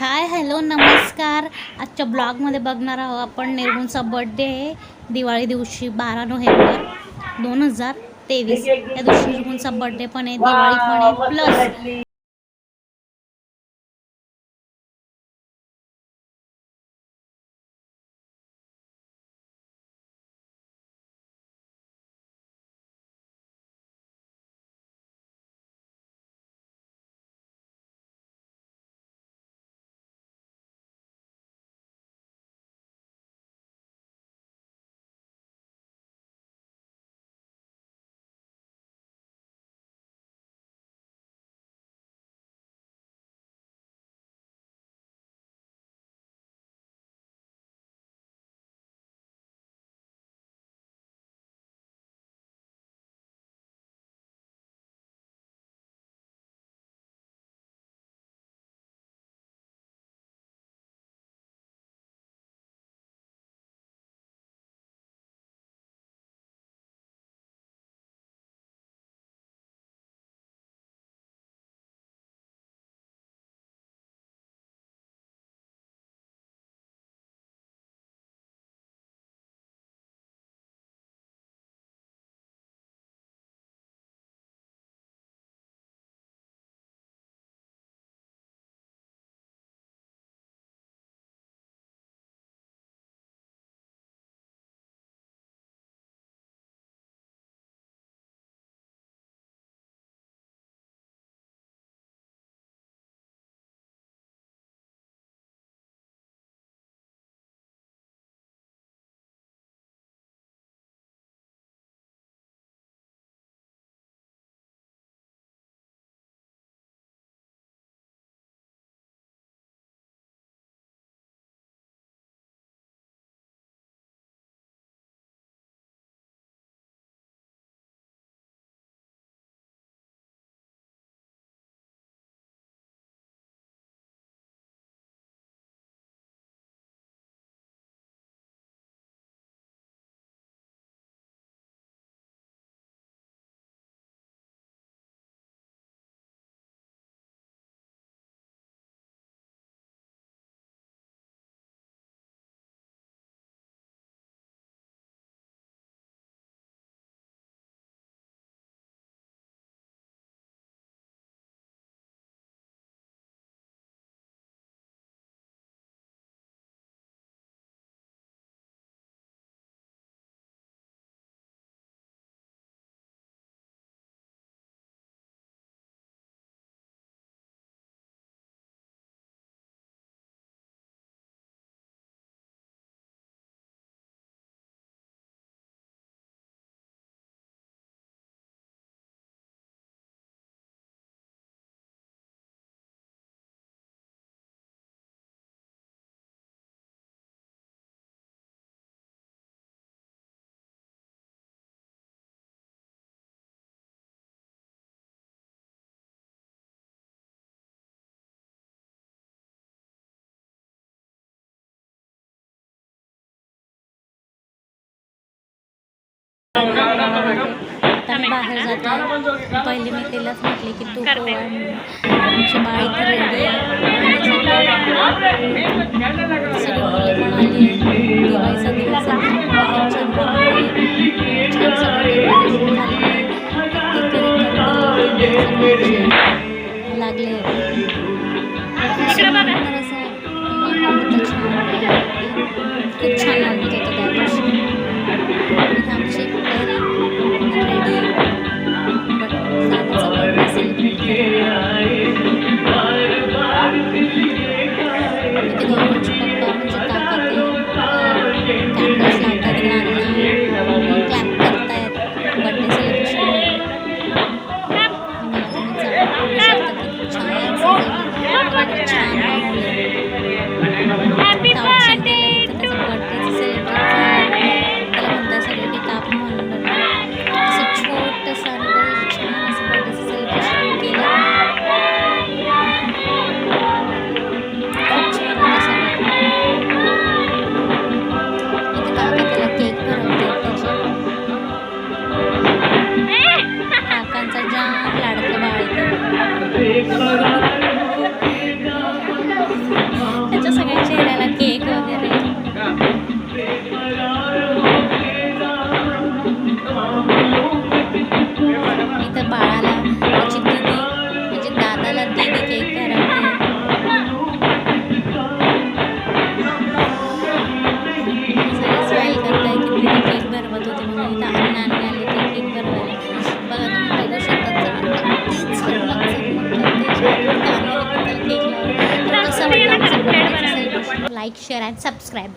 Hi hello नमस्कार. आजच्या ब्लॉगमध्ये बघणार आहोत आपण निर्गुणचा बर्थडे आहे दिवाळी दिवशी 12 नोव्हेंबर 2023 या दिवशी निर्गुणचा बर्थडे पण आहे, दिवाळी पण आहे प्लस आता मी बाहेर जातो. पहिले मी तिलाच म्हटले की तू आमची बाळ इथे रेडी आहे. सगळी मुलं पण आली. दिवाळीचा दिवस बाहेर छान लागले खूप छान वाटत होतं त्या दिवशी. आमची रेडी दादाचा बर्थडे सेलिब्रेट इथे गौरवचे पप्पा म्हणजे काका ते candles like share and subscribe.